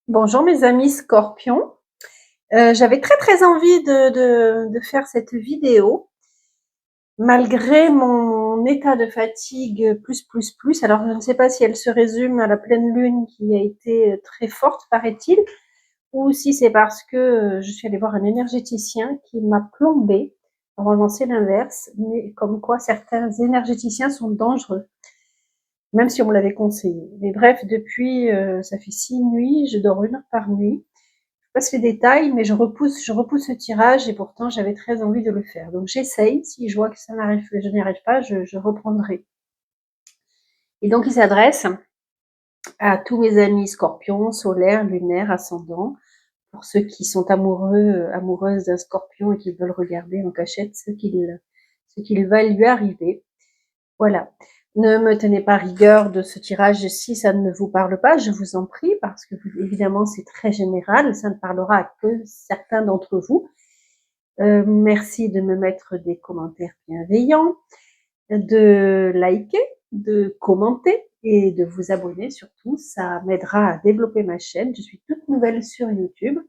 Bonjour mes amis scorpions. J'avais très envie de faire cette vidéo malgré mon état de fatigue plus. Alors je ne sais pas si elle se résume à la pleine lune qui a été très forte paraît-il, ou si c'est parce que je suis allée voir un énergéticien qui m'a plombée. Normalement c'est l'inverse, mais comme quoi certains énergéticiens sont dangereux, même si on me l'avait conseillé. Mais bref, depuis ça fait 6 nuits, je dors 1 heure par nuit. Passe les détails, mais je repousse ce tirage et pourtant j'avais très envie de le faire. Donc j'essaye. Si je vois que je n'y arrive pas, je reprendrai. Et donc il s'adresse à tous mes amis scorpions, solaires, lunaires, ascendants, pour ceux qui sont amoureux, amoureuses d'un scorpion et qui veulent regarder en cachette ce qu'il va lui arriver. Voilà. Ne me tenez pas rigueur de ce tirage si ça ne vous parle pas, je vous en prie, parce que évidemment c'est très général, ça ne parlera que certains d'entre vous. Merci de me mettre des commentaires bienveillants, de liker, de commenter et de vous abonner surtout, ça m'aidera à développer ma chaîne. Je suis toute nouvelle sur YouTube.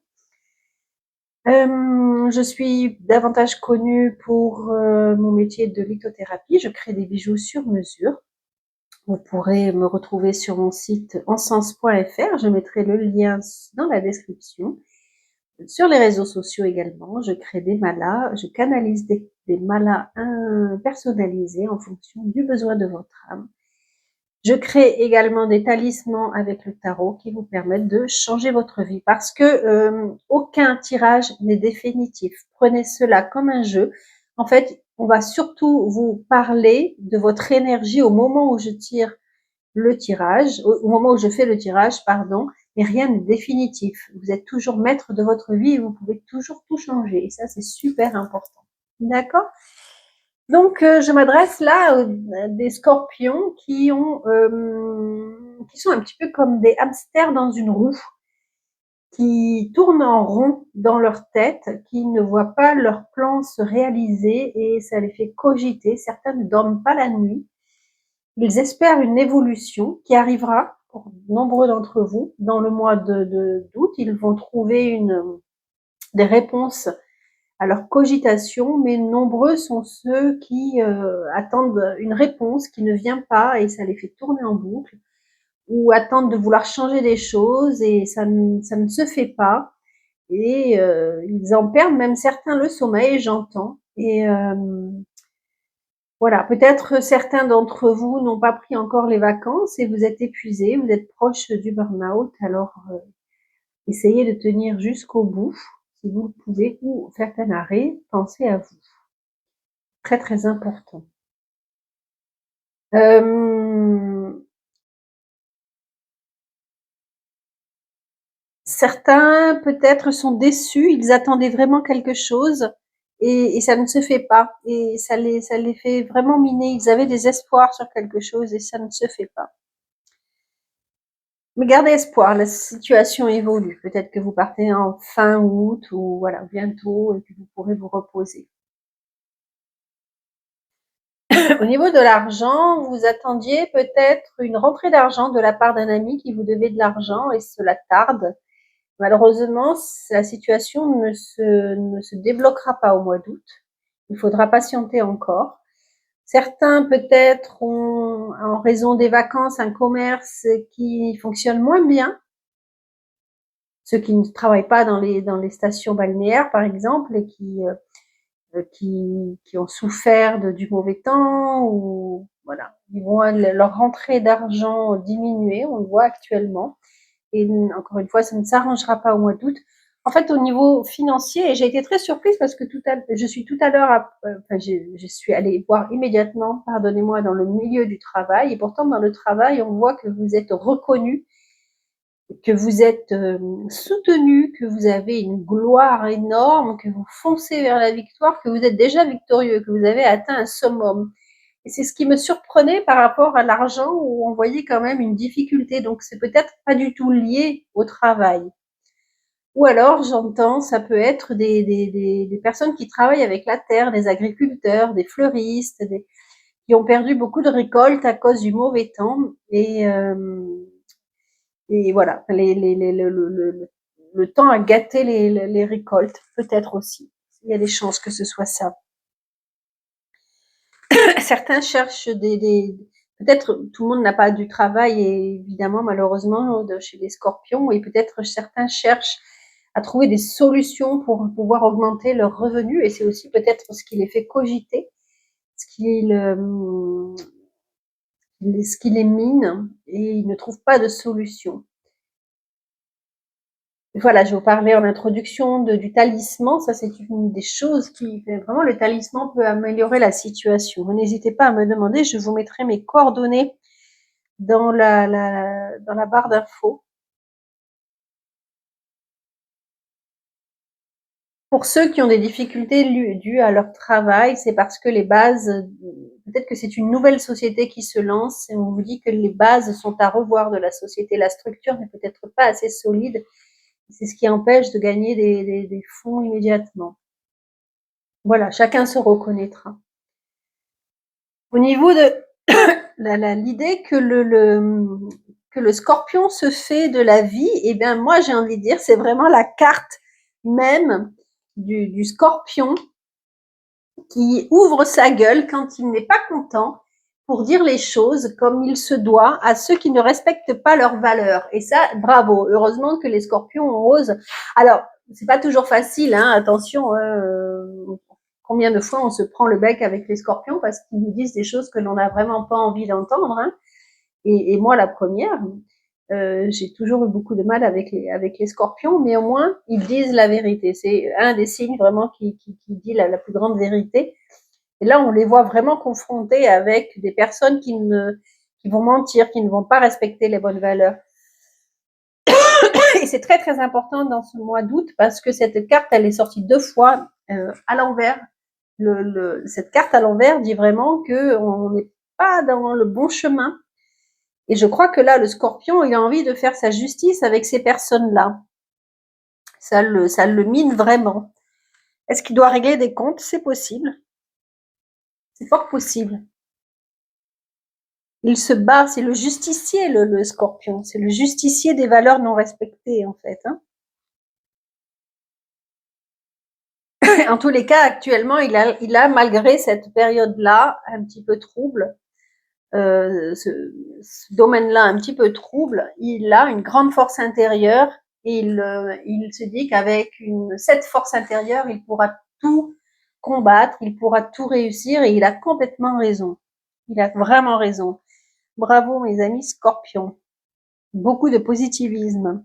Je suis davantage connue pour mon métier de lithothérapie. Je crée des bijoux sur mesure. Vous pourrez me retrouver sur mon site encens.fr. Je mettrai le lien dans la description. Sur les réseaux sociaux également, je crée des malas, je canalise des malas personnalisés en fonction du besoin de votre âme. Je crée également des talismans avec le tarot qui vous permettent de changer votre vie parce que aucun tirage n'est définitif. Prenez cela comme un jeu. En fait, on va surtout vous parler de votre énergie au moment où je tire le tirage, au moment où je fais le tirage, pardon, mais rien n'est définitif. Vous êtes toujours maître de votre vie et vous pouvez toujours tout changer. Et ça, c'est super important. D'accord? Donc, je m'adresse là à des scorpions qui sont un petit peu comme des hamsters dans une roue, qui tournent en rond dans leur tête, qui ne voient pas leur plan se réaliser et ça les fait cogiter. Certains ne dorment pas la nuit. Ils espèrent une évolution qui arrivera pour nombreux d'entre vous dans le mois d'août. Ils vont trouver des réponses à leur cogitation, mais nombreux sont ceux qui attendent une réponse qui ne vient pas et ça les fait tourner en boucle, ou attendent de vouloir changer des choses et ça ne se fait pas. Et ils en perdent même certains le sommeil, j'entends. Et voilà, peut-être certains d'entre vous n'ont pas pris encore les vacances et vous êtes épuisés, vous êtes proche du burn-out, alors essayez de tenir jusqu'au bout, si vous le pouvez, ou faites un arrêt, pensez à vous. Très important. Certains peut-être sont déçus, ils attendaient vraiment quelque chose et ça ne se fait pas et ça les fait vraiment miner. Ils avaient des espoirs sur quelque chose et ça ne se fait pas. Mais gardez espoir, la situation évolue. Peut-être que vous partez en fin août ou voilà, bientôt et que vous pourrez vous reposer. Au niveau de l'argent, vous attendiez peut-être une rentrée d'argent de la part d'un ami qui vous devait de l'argent et cela tarde. Malheureusement, la situation ne se débloquera pas au mois d'août. Il faudra patienter encore. Certains peut-être ont, en raison des vacances, un commerce qui fonctionne moins bien. Ceux qui ne travaillent pas dans les stations balnéaires, par exemple, et qui ont souffert du mauvais temps, ou voilà, ils vont leur rentrée d'argent diminuer, on le voit actuellement. Et encore une fois, ça ne s'arrangera pas au mois d'août. En fait, au niveau financier, j'ai été très surprise parce que je suis tout à l'heure, je suis allée voir immédiatement, pardonnez-moi, dans le milieu du travail. Et pourtant, dans le travail, on voit que vous êtes reconnu, que vous êtes soutenu, que vous avez une gloire énorme, que vous foncez vers la victoire, que vous êtes déjà victorieux, que vous avez atteint un summum. Et c'est ce qui me surprenait par rapport à l'argent où on voyait quand même une difficulté. Donc c'est peut-être pas du tout lié au travail. Ou alors j'entends, ça peut être des personnes qui travaillent avec la terre, des agriculteurs, des fleuristes, qui ont perdu beaucoup de récoltes à cause du mauvais temps. Et voilà, le temps a gâté les récoltes, peut-être aussi. Il y a des chances que ce soit ça. Certains cherchent peut-être tout le monde n'a pas du travail, et évidemment, malheureusement, chez les scorpions, et peut-être certains cherchent à trouver des solutions pour pouvoir augmenter leurs revenus, et c'est aussi peut-être ce qui les fait cogiter, ce qui, ce qui les mine, et ils ne trouvent pas de solution. Voilà, je vous parlais en introduction du talisman. Ça, c'est une des choses qui, vraiment, le talisman peut améliorer la situation. N'hésitez pas à me demander, je vous mettrai mes coordonnées dans dans la barre d'infos. Pour ceux qui ont des difficultés dues à leur travail, c'est parce que les bases, peut-être que c'est une nouvelle société qui se lance, et on vous dit que les bases sont à revoir de la société. La structure n'est peut-être pas assez solide. C'est ce qui empêche de gagner des fonds immédiatement. Voilà, chacun se reconnaîtra. Au niveau de l'idée que que le scorpion se fait de la vie, eh bien moi j'ai envie de dire c'est vraiment la carte même du scorpion qui ouvre sa gueule quand il n'est pas content pour dire les choses comme il se doit à ceux qui ne respectent pas leurs valeurs. Et ça, bravo. Heureusement que les scorpions osent. Alors, c'est pas toujours facile, hein, attention. Combien de fois on se prend le bec avec les scorpions parce qu'ils nous disent des choses que l'on n'a vraiment pas envie d'entendre, hein. Et moi, la première, j'ai toujours eu beaucoup de mal avec les scorpions, mais au moins, ils disent la vérité. C'est un des signes vraiment qui dit la plus grande vérité. Et là, on les voit vraiment confrontés avec des personnes qui vont mentir, qui ne vont pas respecter les bonnes valeurs. Et c'est très très important dans ce mois d'août parce que cette carte, elle est sortie 2 fois à l'envers. Cette carte à l'envers dit vraiment que on n'est pas dans le bon chemin. Et je crois que là, le scorpion, il a envie de faire sa justice avec ces personnes-là. Ça le mine vraiment. Est-ce qu'il doit régler des comptes? C'est possible. C'est fort possible. Il se bat, c'est le justicier, le scorpion. C'est le justicier des valeurs non respectées, en fait, hein. En tous les cas, actuellement, il a malgré cette période-là, un petit peu trouble, ce domaine-là un petit peu trouble, il a une grande force intérieure et il se dit qu'avec cette force intérieure, il pourra tout combattre, il pourra tout réussir et il a complètement raison. Il a vraiment raison. Bravo mes amis scorpions. Beaucoup de positivisme.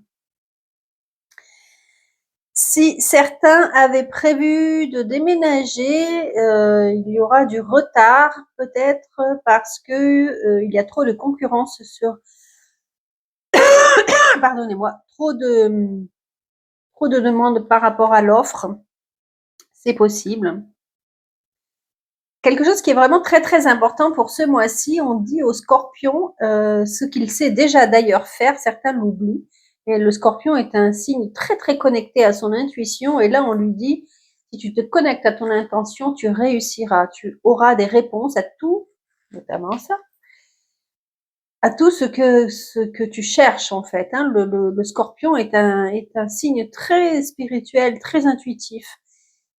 Si certains avaient prévu de déménager, il y aura du retard peut-être parce que il y a trop de concurrence sur pardonnez-moi, trop de demandes par rapport à l'offre. C'est possible. Quelque chose qui est vraiment très très important pour ce mois-ci, on dit au scorpion ce qu'il sait déjà d'ailleurs faire, certains l'oublient. Et le scorpion est un signe très très connecté à son intuition. Et là, on lui dit, si tu te connectes à ton intention, tu réussiras, tu auras des réponses à tout, notamment ça, à tout ce que tu cherches en fait, hein. Le scorpion est un signe très spirituel, très intuitif.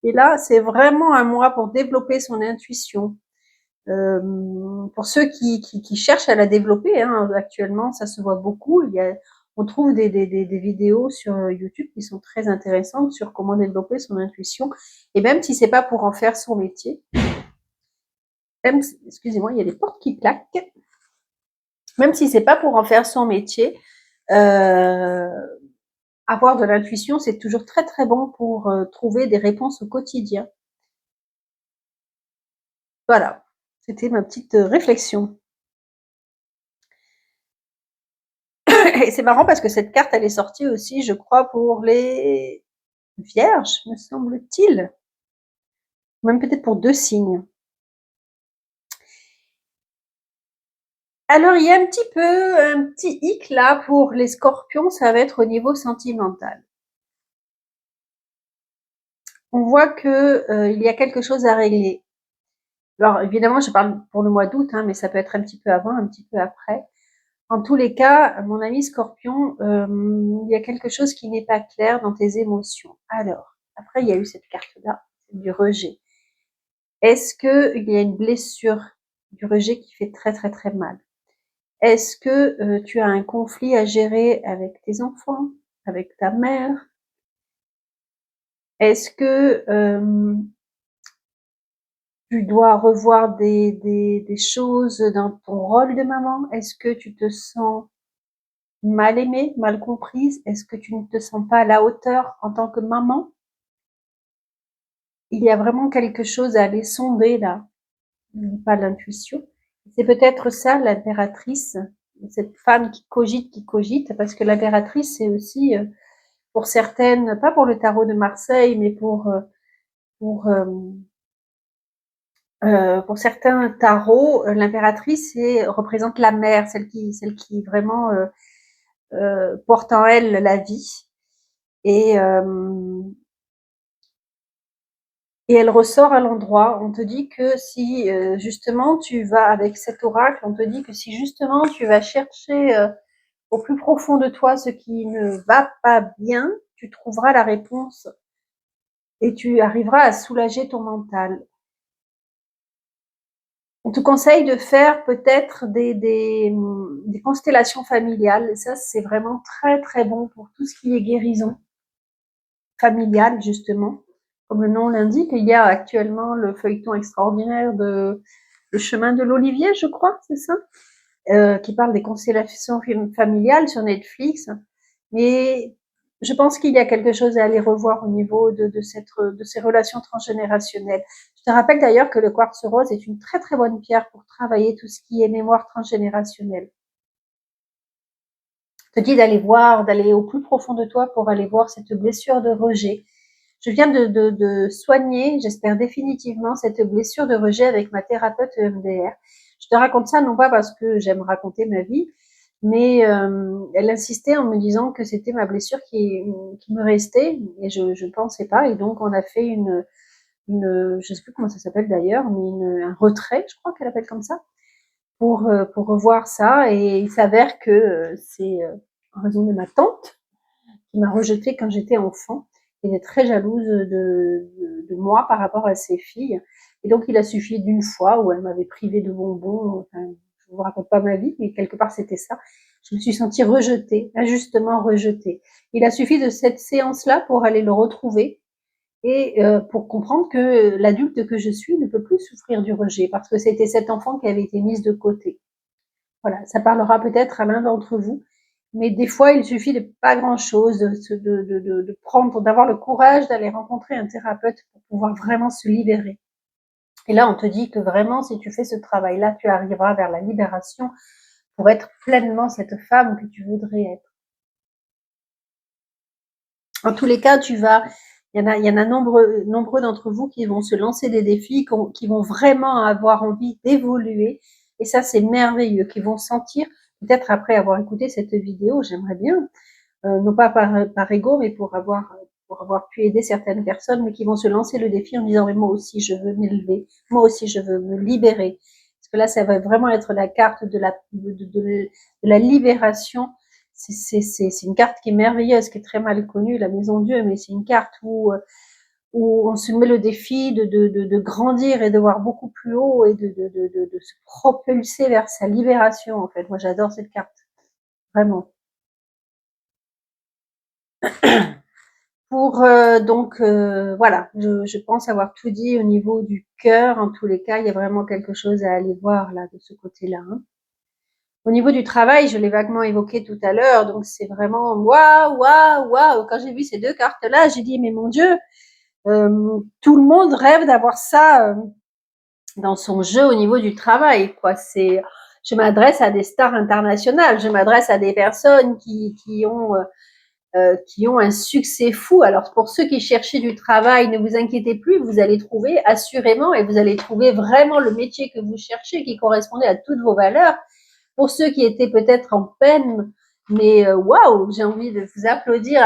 Et là, c'est vraiment un mois pour développer son intuition. Pour ceux qui cherchent à la développer, hein, actuellement, ça se voit beaucoup. On trouve des vidéos sur YouTube qui sont très intéressantes sur comment développer son intuition. Et même si c'est pas pour en faire son métier, même, excusez-moi, il y a des portes qui claquent. Même si c'est pas pour en faire son métier, avoir de l'intuition, c'est toujours très très bon pour trouver des réponses au quotidien. Voilà, c'était ma petite réflexion. Et c'est marrant parce que cette carte, elle est sortie aussi, je crois, pour les vierges, me semble-t-il. Même peut-être pour 2 signes. Alors, il y a un petit hic là pour les scorpions, ça va être au niveau sentimental. On voit que il y a quelque chose à régler. Alors, évidemment, je parle pour le mois d'août, hein, mais ça peut être un petit peu avant, un petit peu après. En tous les cas, mon ami Scorpion, il y a quelque chose qui n'est pas clair dans tes émotions. Alors, après, il y a eu cette carte-là, du rejet. Est-ce qu'il y a une blessure du rejet qui fait très très très mal? Est-ce que tu as un conflit à gérer avec tes enfants, avec ta mère? Est-ce que tu dois revoir des choses dans ton rôle de maman? Est-ce que tu te sens mal aimée, mal comprise? Est-ce que tu ne te sens pas à la hauteur en tant que maman? Il y a vraiment quelque chose à aller sonder là, pas l'intuition. C'est peut-être ça l'impératrice, cette femme qui cogite, parce que l'impératrice c'est aussi pour certaines, pas pour le tarot de Marseille, mais pour pour certains tarots, l'impératrice représente la mère, celle qui vraiment porte en elle la vie. Et, euh, et elle ressort à l'endroit. On te dit que si justement tu vas avec cet oracle, on te dit que si justement tu vas chercher au plus profond de toi ce qui ne va pas bien, tu trouveras la réponse et tu arriveras à soulager ton mental. On te conseille de faire peut-être des constellations familiales. Ça, c'est vraiment très très bon pour tout ce qui est guérison familiale, justement. Comme le nom l'indique, il y a actuellement le feuilleton extraordinaire de Le chemin de l'Olivier, je crois, c'est ça, qui parle des constellations familiales sur Netflix. Mais je pense qu'il y a quelque chose à aller revoir au niveau de ces relations transgénérationnelles. Je te rappelle d'ailleurs que le quartz rose est une très très bonne pierre pour travailler tout ce qui est mémoire transgénérationnelle. Je te dis d'aller voir, d'aller au plus profond de toi pour aller voir cette blessure de rejet. Je viens de soigner, j'espère définitivement, cette blessure de rejet avec ma thérapeute EMDR. Je te raconte ça non pas parce que j'aime raconter ma vie, mais elle insistait en me disant que c'était ma blessure qui me restait et je ne pensais pas. Et donc on a fait je ne sais plus comment ça s'appelle d'ailleurs, mais un retrait, je crois qu'elle appelle comme ça, pour revoir ça. Et il s'avère que c'est en raison de ma tante qui m'a rejetée quand j'étais enfant. Elle est très jalouse de moi par rapport à ses filles. Et donc, il a suffi d'une fois où elle m'avait privée de bonbons. Enfin, je ne vous raconte pas ma vie, mais quelque part, c'était ça. Je me suis sentie rejetée, injustement rejetée. Il a suffi de cette séance-là pour aller le retrouver et pour comprendre que l'adulte que je suis ne peut plus souffrir du rejet parce que c'était cet enfant qui avait été mise de côté. Voilà, ça parlera peut-être à l'un d'entre vous, mais des fois, il suffit de pas grand-chose, de prendre, d'avoir le courage d'aller rencontrer un thérapeute pour pouvoir vraiment se libérer. Et là, on te dit que vraiment, si tu fais ce travail-là, tu arriveras vers la libération pour être pleinement cette femme que tu voudrais être. En tous les cas, il y en a nombreux d'entre vous qui vont se lancer des défis, qui vont vraiment avoir envie d'évoluer. Et ça, c'est merveilleux, qui vont sentir, peut-être après avoir écouté cette vidéo, j'aimerais bien, non pas par ego, mais pour avoir pu aider certaines personnes, mais qui vont se lancer le défi en disant, mais moi aussi, je veux m'élever, moi aussi, je veux me libérer. Parce que là, ça va vraiment être la carte de la libération. C'est une carte qui est merveilleuse, qui est très mal connue, la Maison Dieu, mais c'est une carte où on se met le défi de grandir et de voir beaucoup plus haut et de se propulser vers sa libération, en fait. Moi, j'adore cette carte. Vraiment. Voilà, je pense avoir tout dit au niveau du cœur. En tous les cas, il y a vraiment quelque chose à aller voir là de ce côté-là. Hein. Au niveau du travail, je l'ai vaguement évoqué tout à l'heure, donc c'est vraiment waouh, waouh, waouh. Quand j'ai vu ces deux cartes-là, j'ai dit mais mon Dieu, tout le monde rêve d'avoir ça dans son jeu au niveau du travail, quoi. Je m'adresse à des stars internationales, je m'adresse à des personnes qui ont un succès fou. Alors pour ceux qui cherchaient du travail, ne vous inquiétez plus, vous allez trouver assurément et vous allez trouver vraiment le métier que vous cherchez qui correspondait à toutes vos valeurs. Pour ceux qui étaient peut-être en peine, mais waouh, j'ai envie de vous applaudir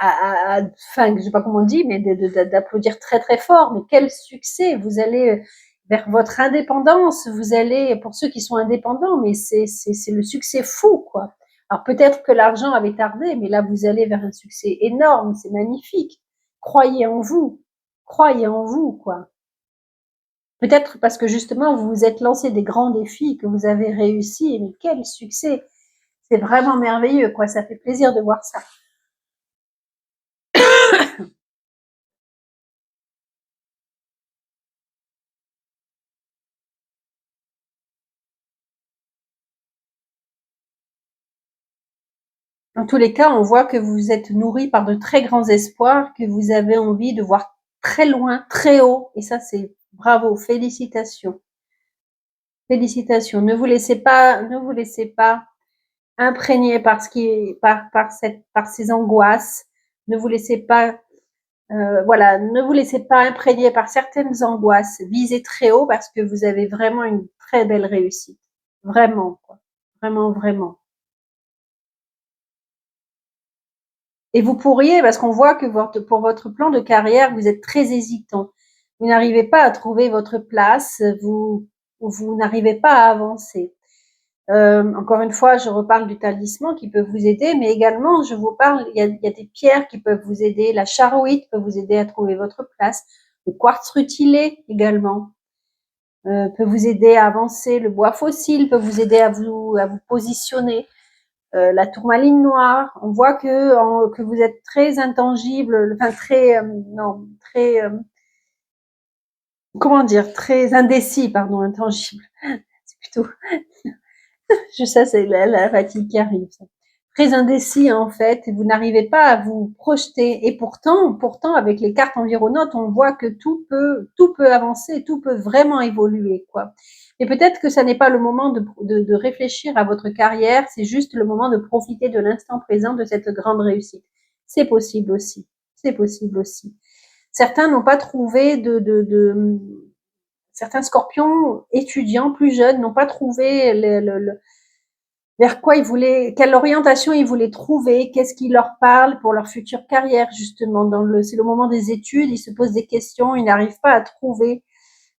enfin, je sais pas comment on dit, mais d'applaudir très très fort. Mais quel succès! Vous allez vers votre indépendance. Vous allez, pour ceux qui sont indépendants, mais c'est le succès fou, quoi. Alors peut-être que l'argent avait tardé, mais là vous allez vers un succès énorme, c'est magnifique. Croyez en vous, quoi. Peut-être parce que justement vous vous êtes lancé des grands défis, que vous avez réussi, mais quel succès! C'est vraiment merveilleux, quoi. Ça fait plaisir de voir ça. En tous les cas, on voit que vous êtes nourri par de très grands espoirs, que vous avez envie de voir très loin, très haut. Et ça, c'est bravo, félicitations. Félicitations. Ne vous laissez pas imprégner par ce qui, par ces angoisses. Ne vous laissez pas, voilà, ne vous laissez pas imprégner par certaines angoisses. Visez très haut parce que vous avez vraiment une très belle réussite. Vraiment, quoi. Vraiment, vraiment. Et vous pourriez, parce qu'on voit que pour votre plan de carrière, vous êtes très hésitant. Vous n'arrivez pas à trouver votre place, vous n'arrivez pas à avancer. Encore une fois, je reparle du talisman qui peut vous aider, mais également, je vous parle, il y a des pierres qui peuvent vous aider. La charoïte peut vous aider à trouver votre place. Le quartz rutilé également peut vous aider à avancer. Le bois fossile peut vous aider à vous positionner. La tourmaline noire, on voit que vous êtes très intangible, enfin très, non, très, comment dire, très indécis, pardon, intangible. C'est plutôt, je sais, c'est la fatigue qui arrive. Ça. Très indécis en fait, et vous n'arrivez pas à vous projeter. Et pourtant, avec les cartes environnantes, on voit que tout peut avancer, tout peut vraiment évoluer, quoi. Et peut-être que ça n'est pas le moment de réfléchir à votre carrière, c'est juste le moment de profiter de l'instant présent de cette grande réussite. C'est possible aussi. C'est possible aussi. Certains n'ont pas trouvé certains scorpions étudiants plus jeunes n'ont pas trouvé vers quoi ils voulaient, quelle orientation ils voulaient trouver, qu'est-ce qui leur parle pour leur future carrière, justement. C'est le moment des études, ils se posent des questions, ils n'arrivent pas à trouver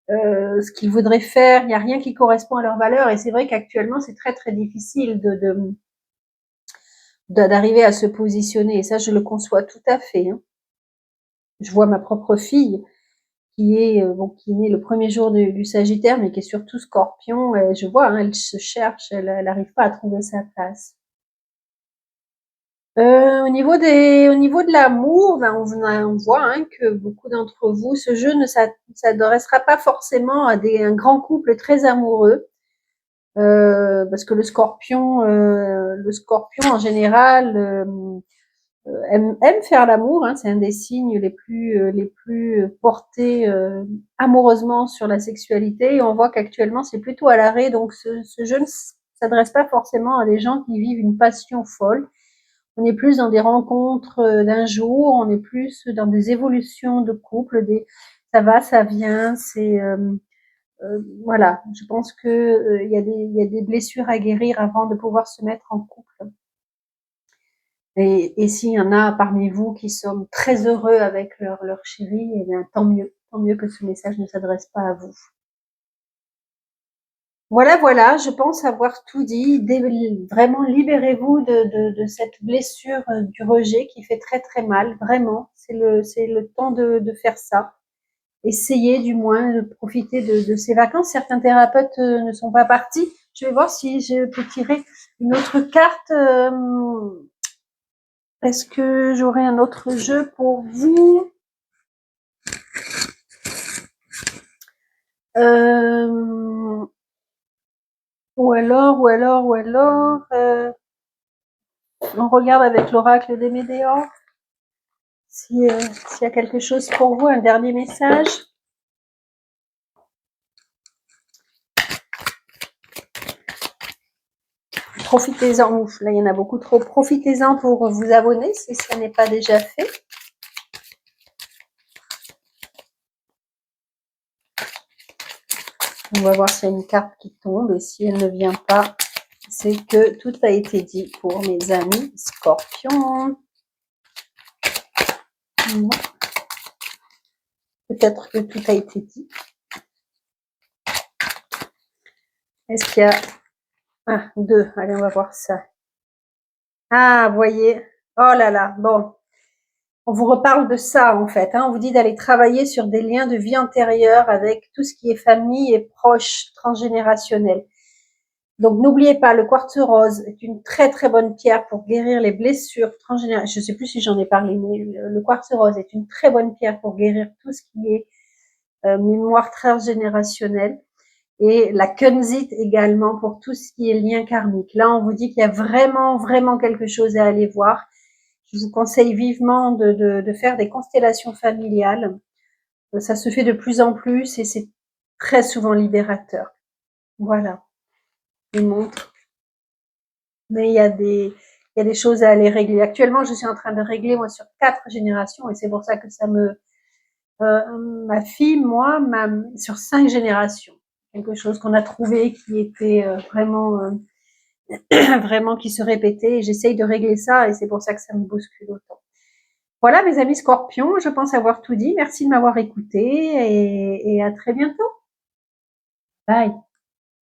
ce qu'ils voudraient faire, il n'y a rien qui correspond à leurs valeurs. Et c'est vrai qu'actuellement, c'est très, très difficile d'arriver à se positionner. Et ça, je le conçois tout à fait. Hein. Je vois ma propre fille qui est née le premier jour du Sagittaire, mais qui est surtout Scorpion. Et je vois, hein, elle se cherche, elle n'arrive pas à trouver sa place. Au niveau de l'amour, ben on voit hein, que beaucoup d'entre vous, ce jeu ne s'adressera pas forcément à un grand couple très amoureux, parce que le Scorpion en général aime faire l'amour. Hein, c'est un des signes les plus portés amoureusement sur la sexualité. Et on voit qu'actuellement c'est plutôt à l'arrêt. Donc ce jeu ne s'adresse pas forcément à des gens qui vivent une passion folle. On est plus dans des rencontres d'un jour, on est plus dans des évolutions de couple, ça va, ça vient, voilà. Je pense que il y a des blessures à guérir avant de pouvoir se mettre en couple. Et s'il y en a parmi vous qui sont très heureux avec leur chéri, eh bien tant mieux que ce message ne s'adresse pas à vous. Voilà, voilà, je pense avoir tout dit. Vraiment, libérez-vous de cette blessure du rejet qui fait très très mal. Vraiment, c'est le temps de faire ça. Essayez du moins de profiter de ces vacances. Certains thérapeutes ne sont pas partis. Je vais voir si je peux tirer une autre carte. Est-ce que j'aurai un autre jeu pour vous? Ou alors, on regarde avec l'oracle des Médéors s'il y a quelque chose pour vous, un dernier message. Profitez-en, ouf, là il y en a beaucoup trop. Profitez-en pour vous abonner si ce n'est pas déjà fait. On va voir s'il y a une carte qui tombe et si elle ne vient pas, c'est que tout a été dit pour mes amis Scorpions. Peut-être que tout a été dit. Est-ce qu'il y a un, deux? Allez, on va voir ça. Ah, vous voyez. Oh là là, bon. On vous reparle de ça, en fait. Hein. On vous dit d'aller travailler sur des liens de vie antérieure avec tout ce qui est famille et proche, transgénérationnel. Donc, n'oubliez pas, le quartz rose est une très très bonne pierre pour guérir les blessures transgénérationnelles. Je ne sais plus si j'en ai parlé, mais le quartz rose est une très bonne pierre pour guérir tout ce qui est mémoire transgénérationnelle. Et la kunzite également pour tout ce qui est lien karmique. Là, on vous dit qu'il y a vraiment, vraiment quelque chose à aller voir. Je vous conseille vivement de faire des constellations familiales. Ça se fait de plus en plus et c'est très souvent libérateur. Voilà, je vous montre. Mais il y a des choses à aller régler. Actuellement, je suis en train de régler, moi, sur 4 générations et c'est pour ça que ça me... ma fille, moi, sur 5 générations. Quelque chose qu'on a trouvé qui était vraiment... vraiment qui se répétait et j'essaye de régler ça et c'est pour ça que ça me bouscule autant. Voilà mes amis scorpions, je pense avoir tout dit. Merci de m'avoir écouté et à très bientôt. Bye.